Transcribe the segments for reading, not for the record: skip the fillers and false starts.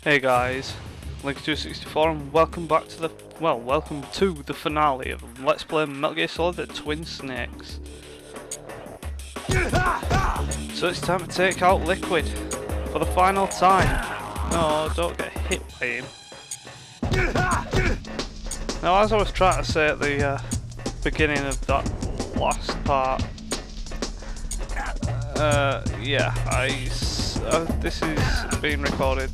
Hey guys, Link264 and welcome back to welcome to the finale of Let's Play Metal Gear Solid the Twin Snakes. So it's time to take out Liquid for the final time. No, don't get hit by him. Now, as I was trying to say at the beginning of that last part, this is being recorded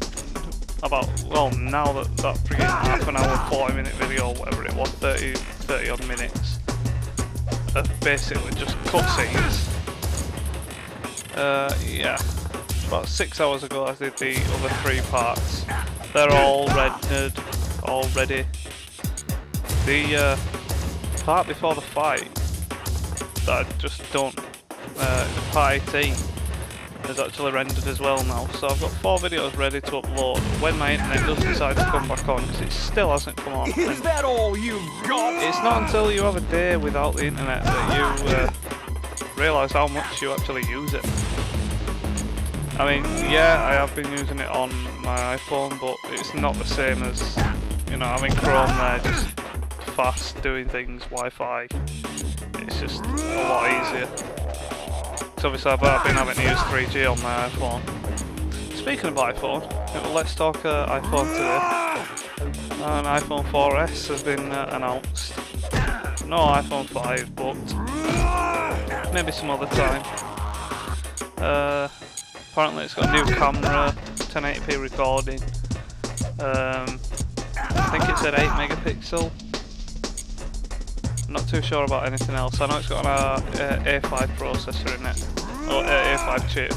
about, well, now that freaking half an hour, 40-minute video, or whatever it was, 30 odd minutes of basically just cutscenes. About 6 hours ago I did the other 3 parts. They're all rendered already. The part before the fight that I just done, part 18, is actually rendered as well now, so I've got 4 videos ready to upload when my internet does decide to come back on, because it still hasn't come on. Is that all you've got? It's not until you have a day without the internet that you realise how much you actually use it. I mean, yeah, I have been using it on my iPhone, but it's not the same as, you know, having Chrome there, just fast doing things, Wi-Fi. It's just a lot easier. So obviously I've been having to use 3G on my iPhone. Speaking of iPhone, let's talk iPhone today. An iPhone 4S has been announced. No iPhone 5, but maybe some other time. Apparently it's got a new camera, 1080p recording. I think it said 8 megapixel. I'm not too sure about anything else. I know it's got an A5 processor in it, or A5 chip.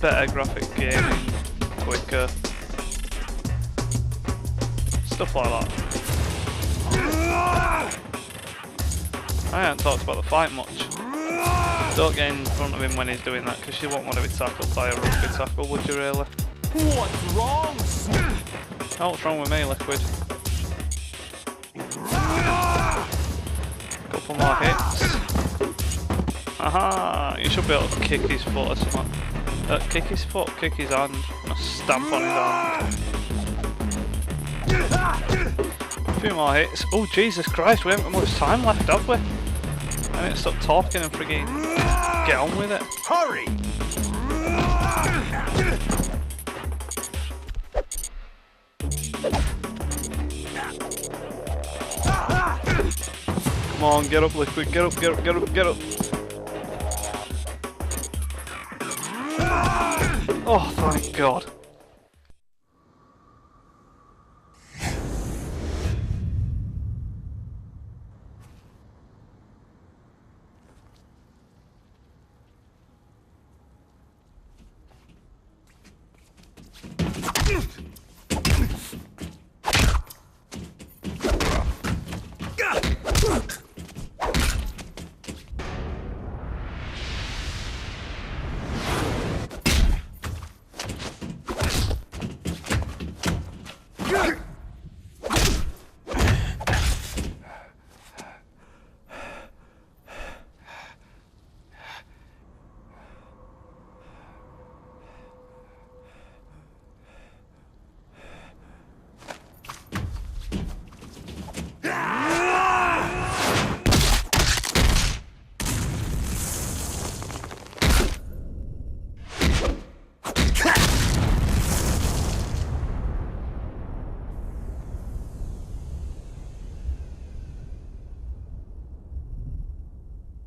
Better graphic gaming, quicker, stuff like that. I haven't talked about the fight much. Don't get in front of him when he's doing that, because you won't want to be tackled by a rugby tackle, would you really? What's wrong? Oh, what's wrong with me, Liquid? Couple more hits. Aha! You should be able to kick his foot or something. Kick his foot, kick his hand, and stamp on his hand. A few more hits. Oh, Jesus Christ, we haven't got much time left, have we? I need to stop talking and friggin' get on with it. Hurry! Come on, get up, Liquid, get up, get up, get up, get up. Oh, thank God.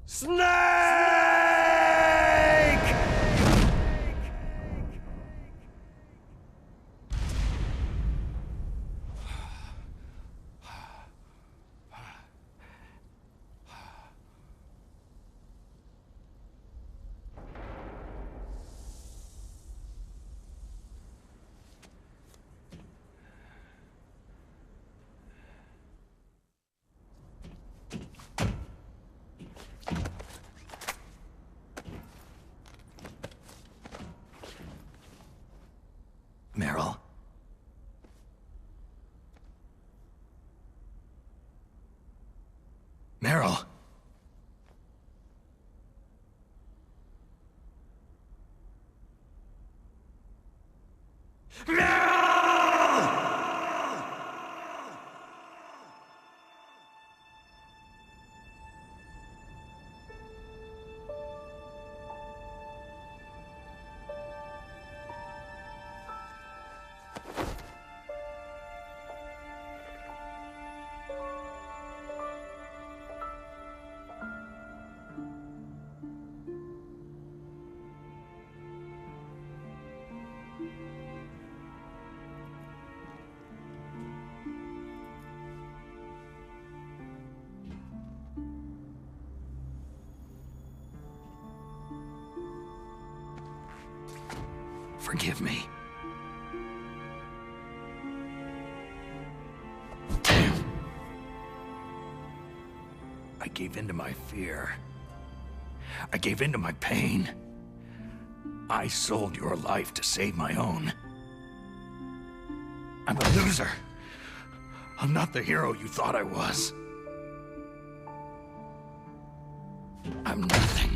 Snake! Meryl. Meryl. Forgive me. Damn. I gave in to my fear. I gave in to my pain. I sold your life to save my own. I'm a loser. I'm not the hero you thought I was. I'm nothing.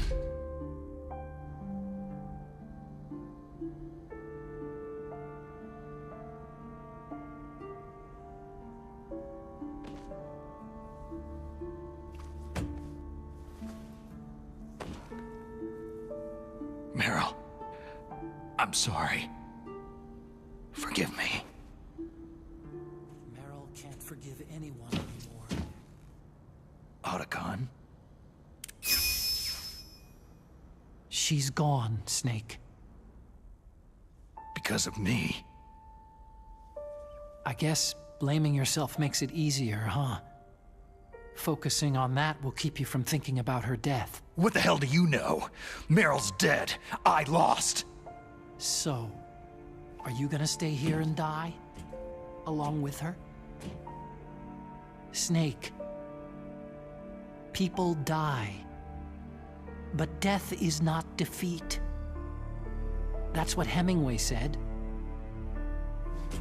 Meryl, I'm sorry. Forgive me. Meryl can't forgive anyone anymore. Otacon? She's gone, Snake. Because of me. I guess blaming yourself makes it easier, huh? Focusing on that will keep you from thinking about her death. What the hell do you know? Meryl's dead. I lost. So, are you gonna stay here and die? Along with her? Snake. People die. But death is not defeat. That's what Hemingway said.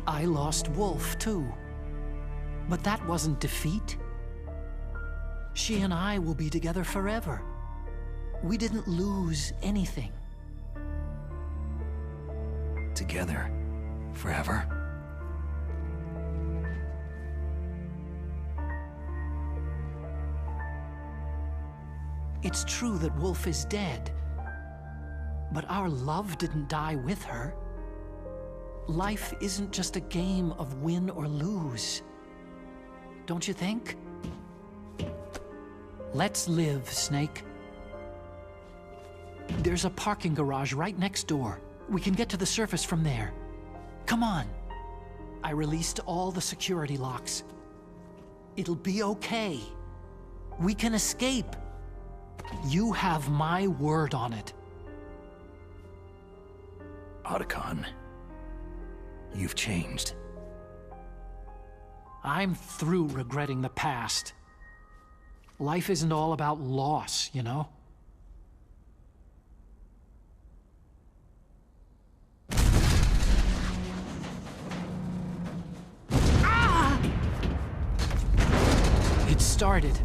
I lost Wolf, too. But that wasn't defeat. She and I will be together forever. We didn't lose anything. Together. Forever. It's true that Wolf is dead. But our love didn't die with her. Life isn't just a game of win or lose. Don't you think? Let's live, Snake. There's a parking garage right next door. We can get to the surface from there. Come on. I released all the security locks. It'll be okay. We can escape. You have my word on it. Otacon, you've changed. I'm through regretting the past. Life isn't all about loss, you know? Ah! It started.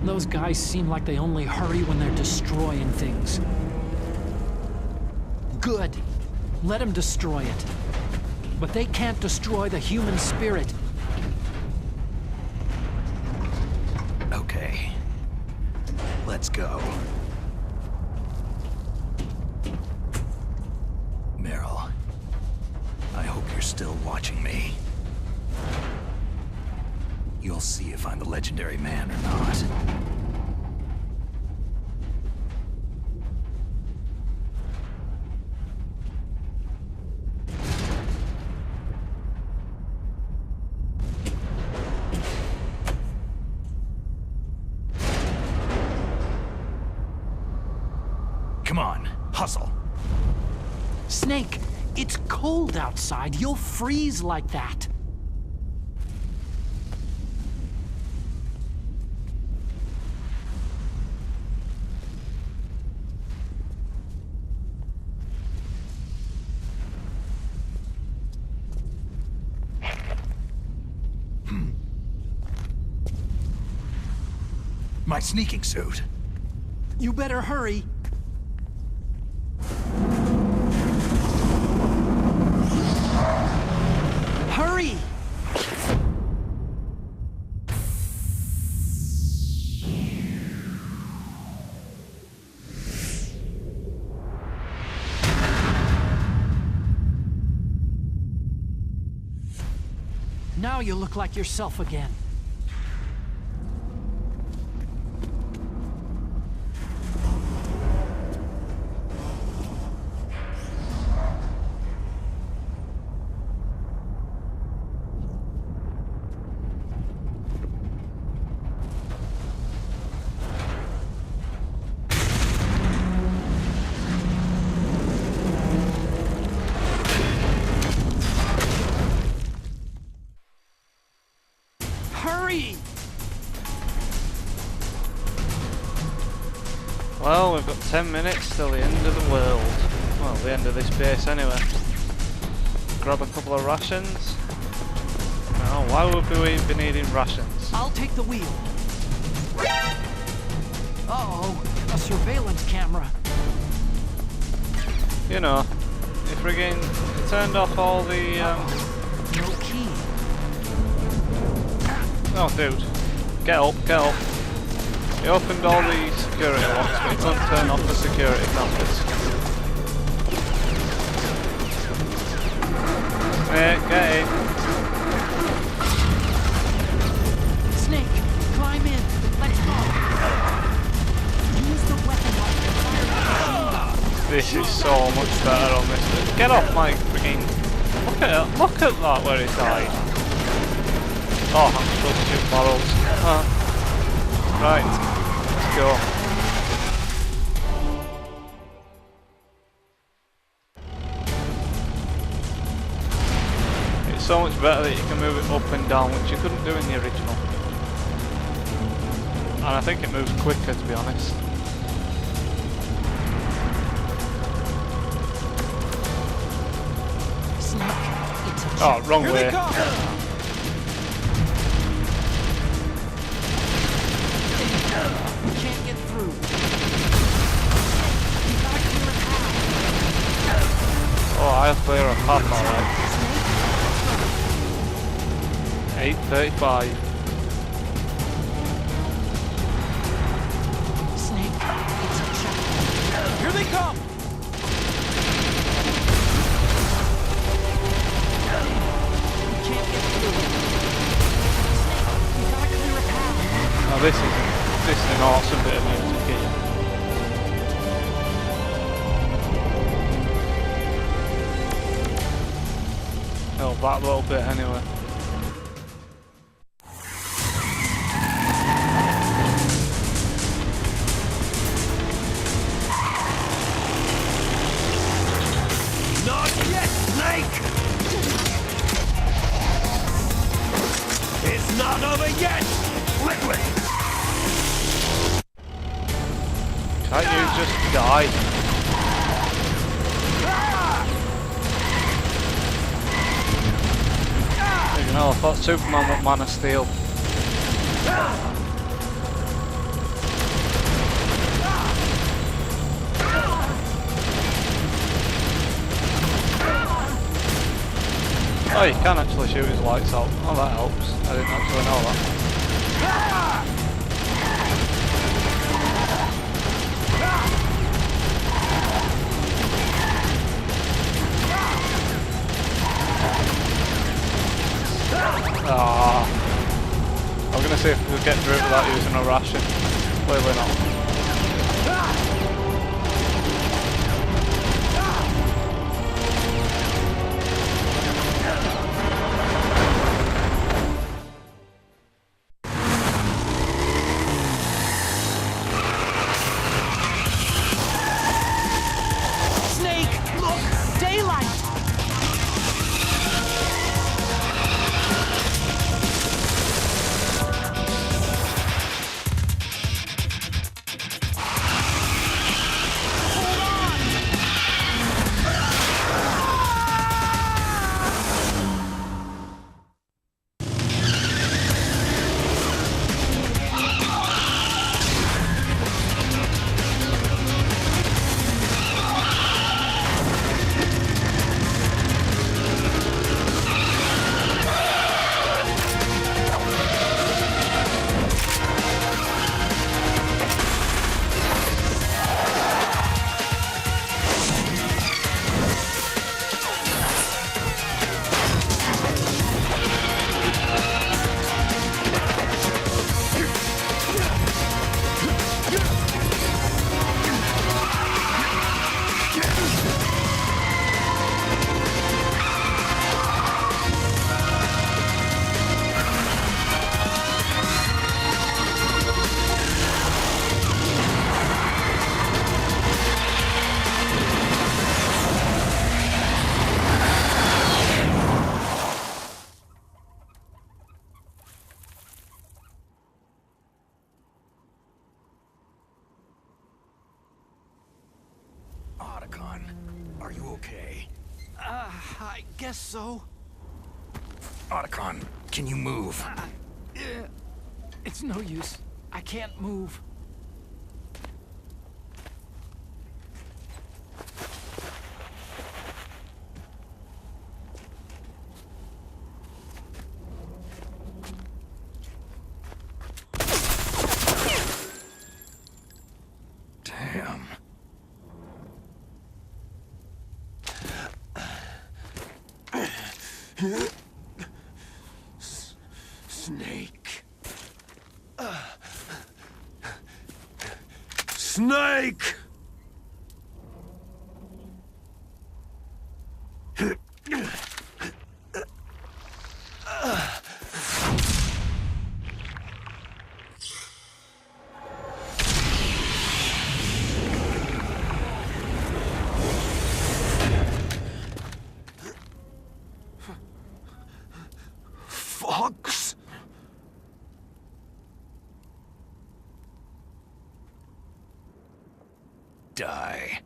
Those guys seem like they only hurry when they're destroying things. Good. Let them destroy it. But they can't destroy the human spirit. Okay. Let's go. Meryl, I hope you're still watching me. You'll see if I'm the legendary man or not. Come on, hustle. Snake, it's cold outside. You'll freeze like that. My sneaking suit. You better hurry. Now you look like yourself again. Hurry! Well, we've got 10 minutes till the end of the world. Well, the end of this base anyway. Grab a couple of rations. Now, why would we be needing rations? I'll take the wheel. Uh-oh, a surveillance camera. You know, if friggin' turned off all the No key. Oh, dude. Get up, get up. He opened all the security locks, but he couldn't turn off the security cameras. Get in. Snake, climb in. Let's go. Use the weapon lock to fire the machine gun. This is so much better on this. Get off my friggin'... Look at that where he died. Oh, I'm supposed to shoot barrels. Right, let's go. It's so much better that you can move it up and down, which you couldn't do in the original. And I think it moves quicker, to be honest. Snake, it's a Oh, wrong Here way. they come! We can't get through. You gotta clear a path. Oh, I'll clear a path, alright. 8:35. Snake, it's a checkpoint. Here they come! We can't get through. Snake, you gotta clear a path. Now this is an awesome bit of music here. Oh, that little bit anyway. Not yet, Snake! It's not over yet! Liquid! Can't you just die? You know, I thought Superman was Man of Steel. Oh, you can actually shoot his lights out. Oh, that helps. I didn't actually know that. Ah, I was gonna see if we could get through it without using a ration. Clearly not. Snake, look! Daylight! I guess so. Otacon, can you move? It's no use. I can't move. Damn. Snake. Snake! Fox? Die.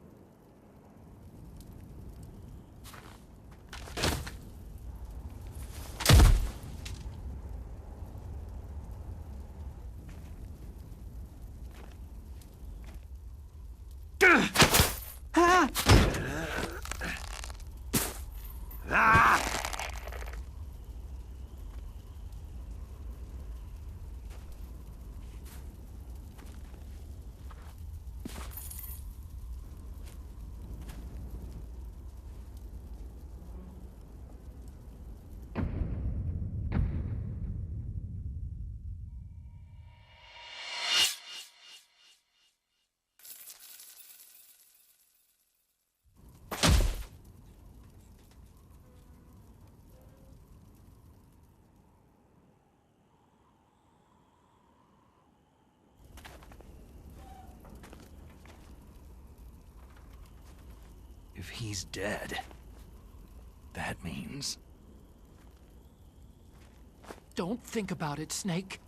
If he's dead, that means... Don't think about it, Snake.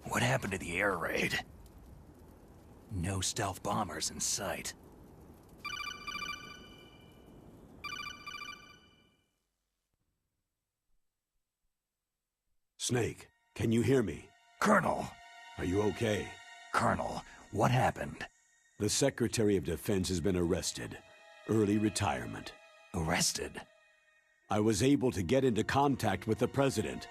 What happened to the air raid? No stealth bombers in sight. Snake, can you hear me? Colonel! Are you okay? Colonel, what happened? The Secretary of Defense has been arrested. Early retirement. Arrested? I was able to get into contact with the President.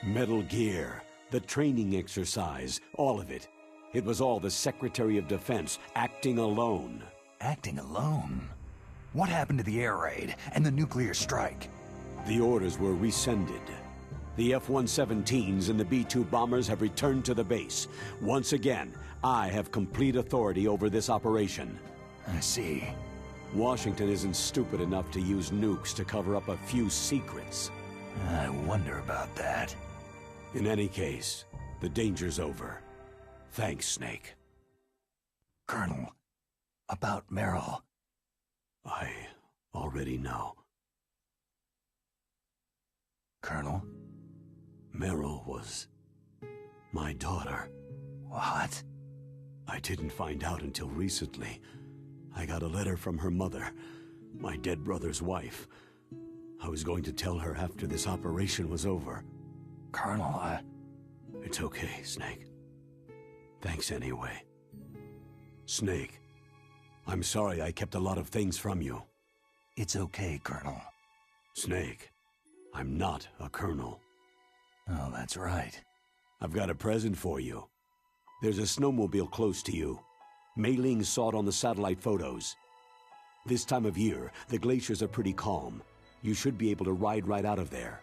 Metal Gear, the training exercise, all of it. It was all the Secretary of Defense acting alone. Acting alone? What happened to the air raid and the nuclear strike? The orders were rescinded. The F-117s and the B-2 bombers have returned to the base. Once again, I have complete authority over this operation. I see. Washington isn't stupid enough to use nukes to cover up a few secrets. I wonder about that. In any case, the danger's over. Thanks, Snake. Colonel, about Meryl. I already know. Colonel? Meryl was my daughter. What? I didn't find out until recently. I got a letter from her mother, my dead brother's wife. I was going to tell her after this operation was over. Colonel, It's okay, Snake. Thanks anyway. Snake, I'm sorry I kept a lot of things from you. It's okay, Colonel. Snake, I'm not a colonel. Oh, that's right. I've got a present for you. There's a snowmobile close to you. Mei Ling saw it on the satellite photos. This time of year, the glaciers are pretty calm. You should be able to ride right out of there.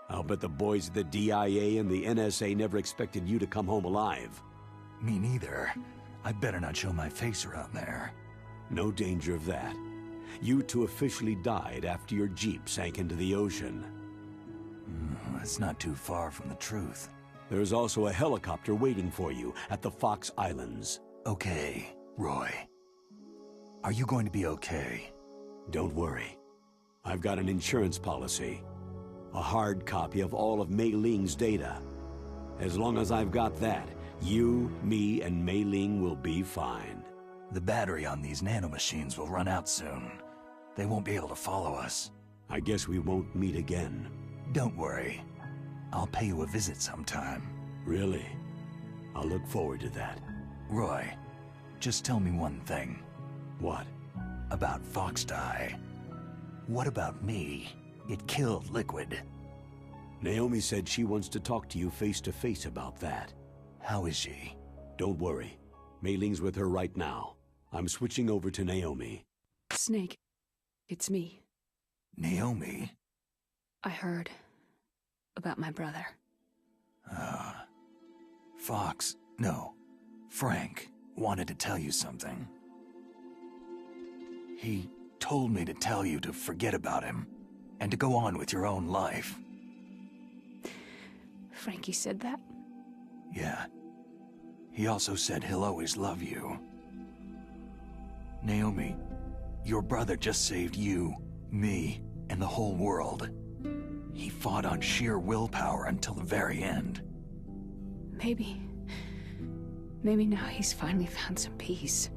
I'll bet the boys at the DIA and the NSA never expected you to come home alive. Me neither. I better not show my face around there. No danger of that. You two officially died after your Jeep sank into the ocean. That's not too far from the truth. There's also a helicopter waiting for you at the Fox Islands. Okay, Roy. Are you going to be okay? Don't worry. I've got an insurance policy. A hard copy of all of Mei Ling's data. As long as I've got that, you, me, and Mei Ling will be fine. The battery on these nanomachines will run out soon. They won't be able to follow us. I guess we won't meet again. Don't worry. I'll pay you a visit sometime. Really? I'll look forward to that. Roy, just tell me one thing. What? About Foxdie. What about me? It killed Liquid. Naomi said she wants to talk to you face to face about that. How is she? Don't worry. Mei Ling's with her right now. I'm switching over to Naomi. Snake, it's me. Naomi? I heard about my brother. Frank wanted to tell you something. He told me to tell you to forget about him and to go on with your own life. Frankie said that? Yeah. He also said he'll always love you. Naomi, your brother just saved you, me, and the whole world. He fought on sheer willpower until the very end. Maybe now he's finally found some peace.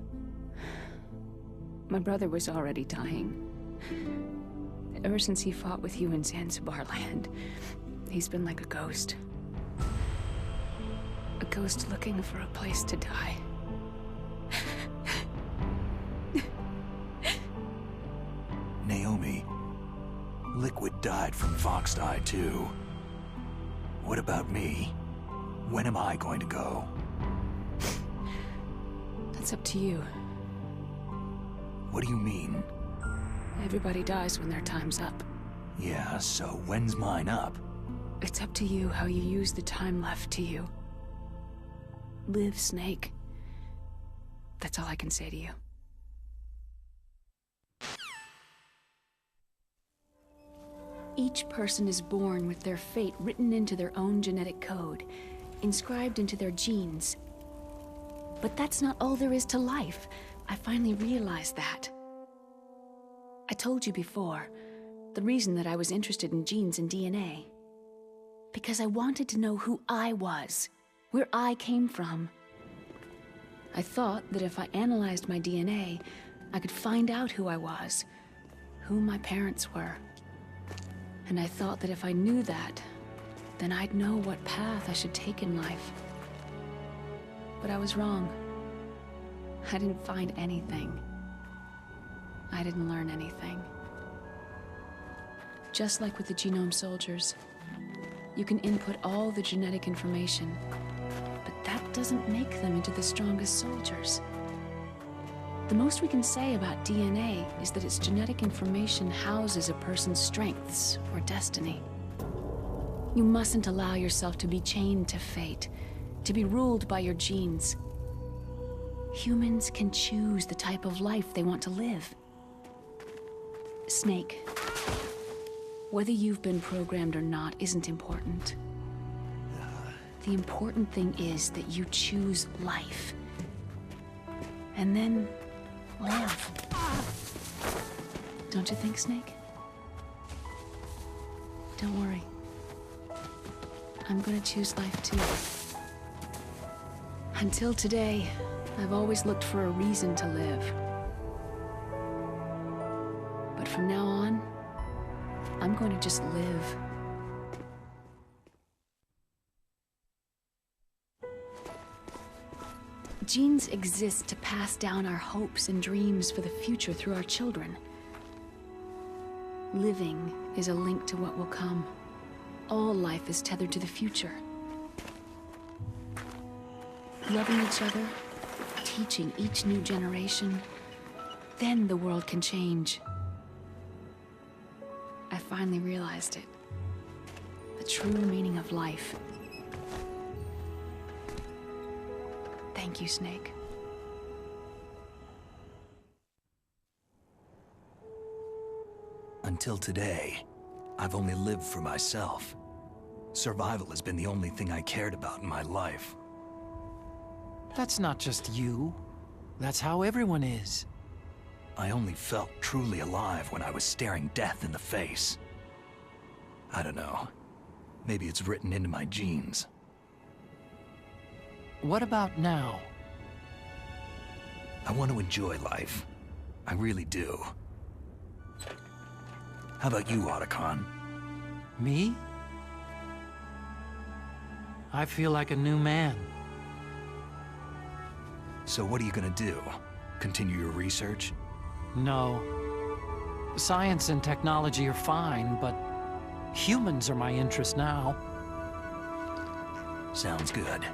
My brother was already dying. Ever since he fought with you in Zanzibar land, he's been like a ghost. A ghost looking for a place to die. Naomi, Liquid died from Foxdie too. What about me? When am I going to go? That's up to you. What do you mean? Everybody dies when their time's up. Yeah, so when's mine up? It's up to you how you use the time left to you. Live, Snake. That's all I can say to you. Each person is born with their fate written into their own genetic code, inscribed into their genes. But that's not all there is to life. I finally realized that. I told you before, the reason that I was interested in genes and DNA. Because I wanted to know who I was, where I came from. I thought that if I analyzed my DNA, I could find out who I was, who my parents were. And I thought that if I knew that, then I'd know what path I should take in life. But I was wrong. I didn't find anything. I didn't learn anything. Just like with the Genome Soldiers, you can input all the genetic information, but that doesn't make them into the strongest soldiers. The most we can say about DNA is that its genetic information houses a person's strengths or destiny. You mustn't allow yourself to be chained to fate, to be ruled by your genes. Humans can choose the type of life they want to live. Snake, whether you've been programmed or not isn't important. The important thing is that you choose life. And then live. Don't you think, Snake? Don't worry. I'm gonna choose life too. Until today, I've always looked for a reason to live. But from now on, I'm going to just live. Genes exist to pass down our hopes and dreams for the future through our children. Living is a link to what will come. All life is tethered to the future. Loving each other, teaching each new generation, then the world can change. I finally realized it. The true meaning of life. Thank you, Snake. Until today, I've only lived for myself. Survival has been the only thing I cared about in my life. That's not just you. That's how everyone is. I only felt truly alive when I was staring death in the face. I don't know. Maybe it's written into my genes. What about now? I want to enjoy life. I really do. How about you, Otacon? Me? I feel like a new man. So what are you gonna do? Continue your research? No. Science and technology are fine, but humans are my interest now. Sounds good.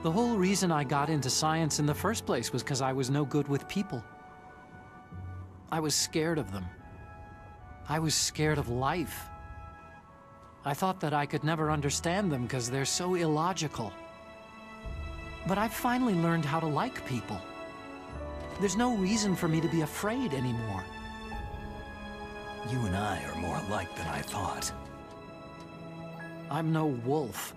The whole reason I got into science in the first place was because I was no good with people. I was scared of them. I was scared of life. I thought that I could never understand them because they're so illogical. But I've finally learned how to like people. There's no reason for me to be afraid anymore. You and I are more alike than I thought. I'm no wolf,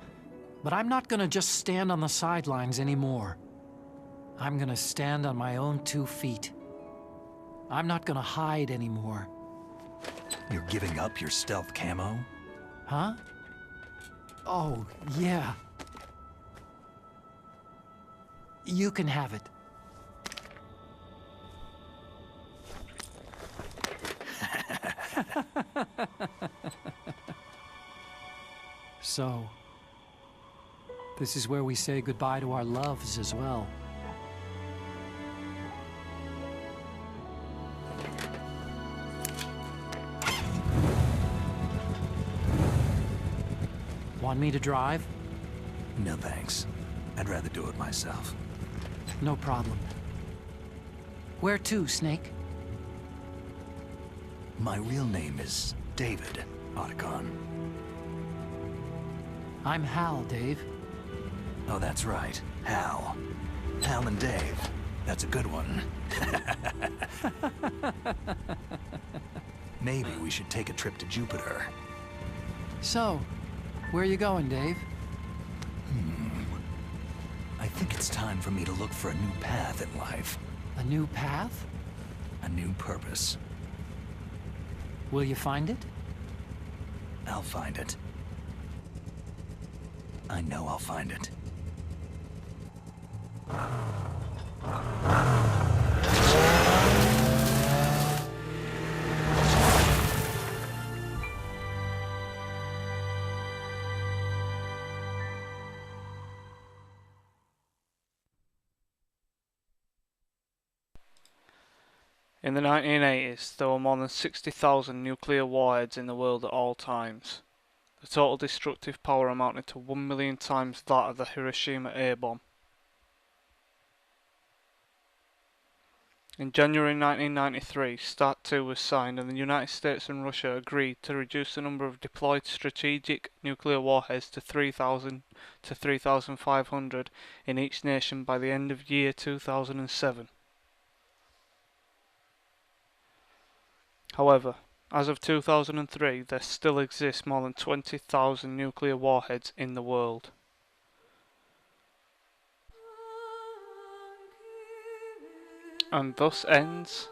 but I'm not gonna just stand on the sidelines anymore. I'm gonna stand on my own 2 feet. I'm not gonna hide anymore. You're giving up your stealth camo? Huh? Oh, yeah. You can have it. So, this is where we say goodbye to our loves as well. Want me to drive? No thanks. I'd rather do it myself. No problem. Where to, Snake? My real name is David, Otacon. I'm Hal, Dave. Oh, that's right. Hal. Hal and Dave. That's a good one. Maybe we should take a trip to Jupiter. So, where are you going, Dave? I think it's time for me to look for a new path in life. A new path? A new purpose. Will you find it? I'll find it. I know I'll find it. In the 1980s, there were more than 60,000 nuclear warheads in the world at all times. The total destructive power amounted to 1 million times that of the Hiroshima air bomb. In January 1993, START II was signed and the United States and Russia agreed to reduce the number of deployed strategic nuclear warheads to 3,000 to 3,500 in each nation by the end of year 2007. However, as of 2003, there still exists more than 20,000 nuclear warheads in the world. And thus ends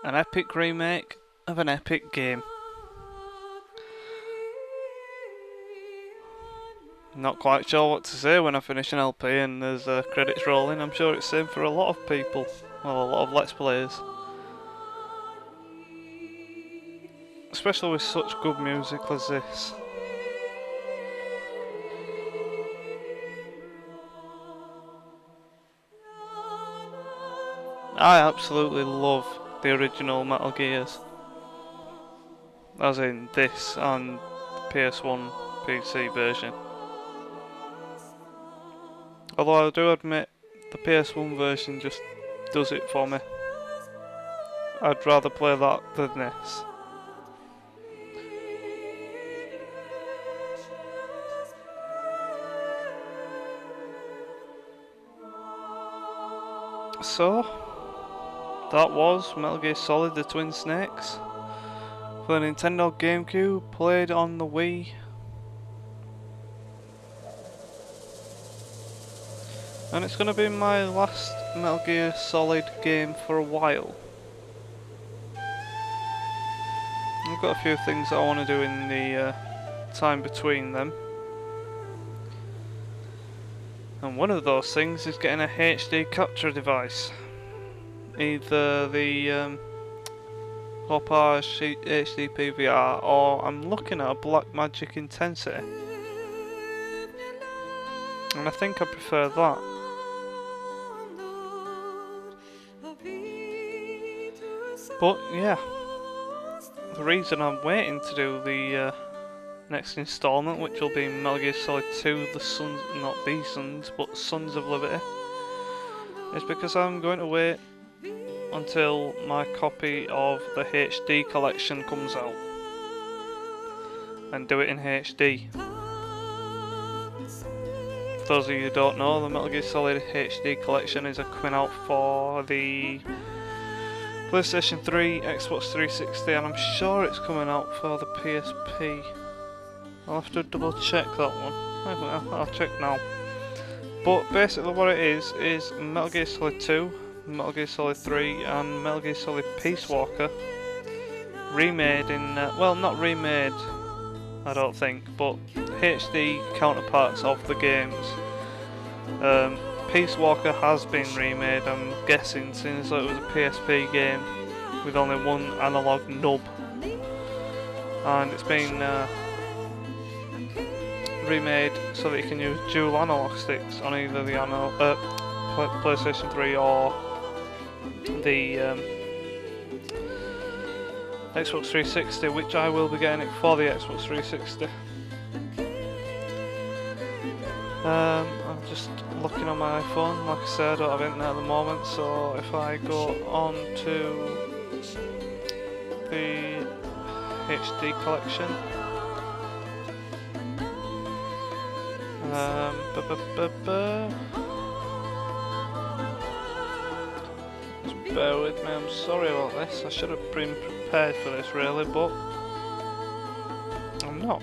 an epic remake of an epic game. Not quite sure what to say when I finish an LP and there's credits rolling. I'm sure it's the same for a lot of people, well, a lot of Let's Players. Especially with such good music as this. I absolutely love the original Metal Gears. As in this and the PS1 PC version. Although I do admit the PS1 version just does it for me. I'd rather play that than this. So, that was Metal Gear Solid: The Twin Snakes for the Nintendo GameCube, played on the Wii. And it's going to be my last Metal Gear Solid game for a while. I've got a few things that I want to do in the time between them. And one of those things is getting a HD capture device. Either the Hopage HD PVR, or I'm looking at a Blackmagic Intensity. And I think I prefer that. But yeah, the reason I'm waiting to do the next installment, which will be Metal Gear Solid 2, the Sons, not the Sons, but Sons of Liberty, is because I'm going to wait until my copy of the HD collection comes out and do it in HD. For those of you who don't know, the Metal Gear Solid HD collection is coming out for the PlayStation 3, Xbox 360, and I'm sure it's coming out for the PSP. I'll have to double check that one. I'll check now. But basically what it is Metal Gear Solid 2, Metal Gear Solid 3 and Metal Gear Solid Peace Walker remade in, well, not remade I don't think, but HD counterparts of the games. Peace Walker has been remade, I'm guessing, since it was a PSP game with only one analog nub, and it's been remade so that you can use dual analog sticks on either the PlayStation 3 or the Xbox 360, which I will be getting it for the Xbox 360. I'm just looking on my iPhone. Like I said, I don't have internet at the moment, so if I go on to the HD collection, just bear with me, I'm sorry about this. I should have been prepared for this really, but I'm not.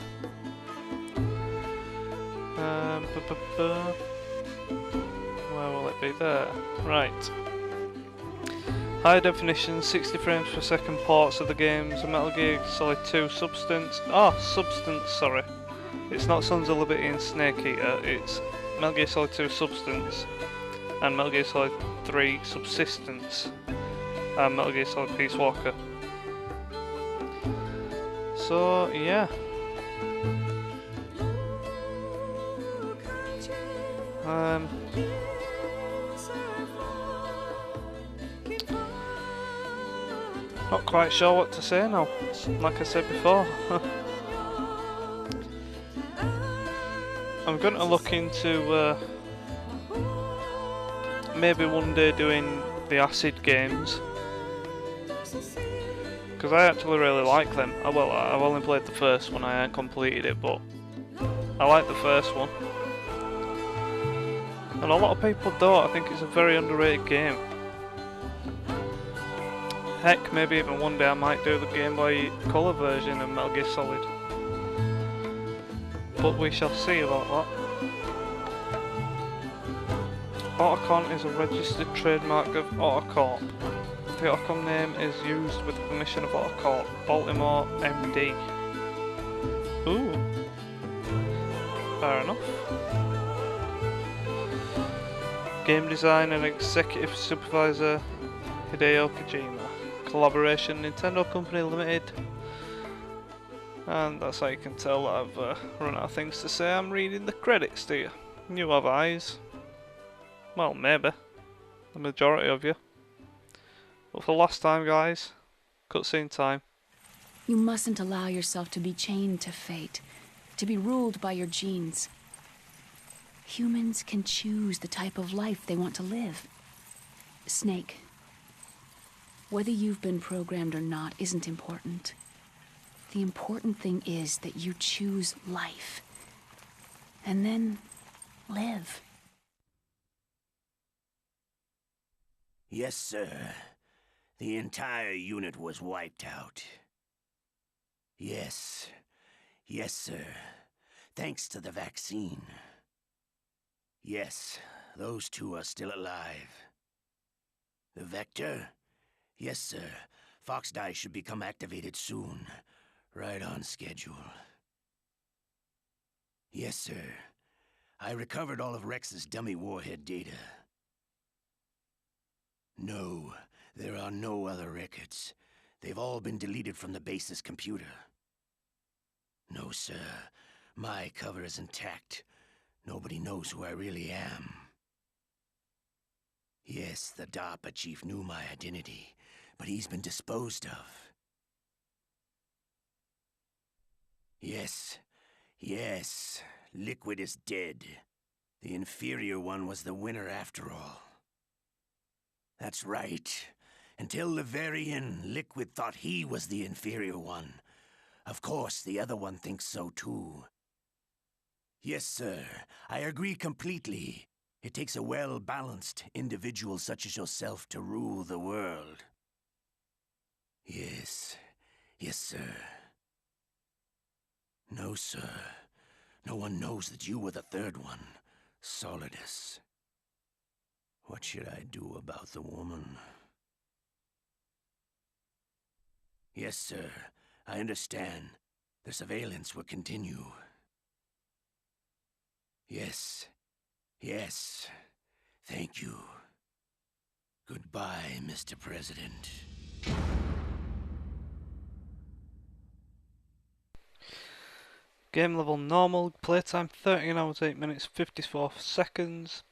Where will it be? There. Right. High definition, 60 frames per second ports of the games, Metal Gear Solid 2 Substance. Substance, sorry. It's not Sons of Liberty and Snake Eater, it's Metal Gear Solid 2 Substance and Metal Gear Solid 3 Subsistence and Metal Gear Solid Peace Walker. So, yeah. Not quite sure what to say now, like I said before. I'm going to look into maybe one day doing the Acid games, because I actually really like them. Well, I've only played the first one, I haven't completed it, but I like the first one. And a lot of people don't. I think it's a very underrated game. Heck, maybe even one day I might do the Game Boy Color version of Metal Gear Solid. But we shall see about that. Otacon is a registered trademark of Autocorp. The Otacon name is used with the permission of Autocorp, Baltimore, MD. Ooh. Fair enough. Game design and executive supervisor Hideo Kojima. Collaboration Nintendo Company Limited. And that's how you can tell that I've run out of things to say. I'm reading the credits to you. You have eyes. Well, maybe. The majority of you. But for last time, guys, cutscene time. You mustn't allow yourself to be chained to fate, to be ruled by your genes. Humans can choose the type of life they want to live. Snake, whether you've been programmed or not isn't important. The important thing is that you choose life. And then live. Yes, sir. The entire unit was wiped out. Yes. Yes, sir. Thanks to the vaccine. Yes, those two are still alive. The Vector? Yes, sir. Fox Die should become activated soon. Right on schedule. Yes, sir. I recovered all of Rex's dummy warhead data. No, there are no other records. They've all been deleted from the base's computer. No, sir. My cover is intact. Nobody knows who I really am. Yes, the DARPA chief knew my identity, but he's been disposed of. Yes, Liquid is dead. The inferior one was the winner after all. That's right. Until the very end, Liquid thought he was the inferior one. Of course, the other one thinks so too. Yes, sir, I agree completely. It takes a well-balanced individual such as yourself to rule the world. Yes, sir. No, sir. No one knows that you were the third one, Solidus. What should I do about the woman? Yes, sir. I understand. The surveillance will continue. Yes. Thank you. Goodbye, Mr. President. Game level normal, playtime 13 hours 8 minutes 54 seconds.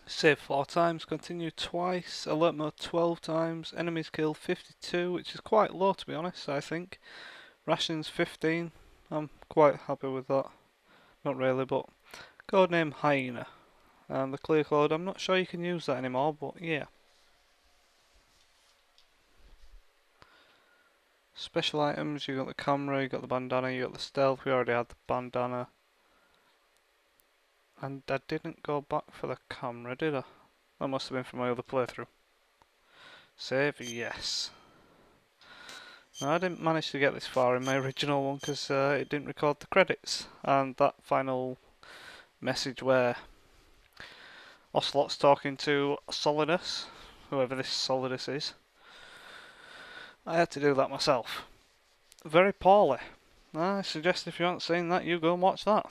Save 4 times, continue twice, alert mode 12 times, enemies killed 52, which is quite low to be honest, I think. Rations 15, I'm quite happy with that. Not really, but codename Hyena. And the clear code, I'm not sure you can use that anymore, but yeah. Special items, you got the camera, you got the bandana, you got the stealth, we already had the bandana. And I didn't go back for the camera, did I? That must have been from my other playthrough. Save, yes. Now, I didn't manage to get this far in my original one because it didn't record the credits. And that final message where Ocelot's talking to Solidus, whoever this Solidus is, I had to do that myself. Very poorly. I suggest if you haven't seen that, you go and watch that.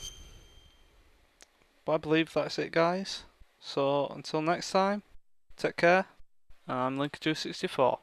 But I believe that's it, guys. So until next time, take care. I'm Linker264.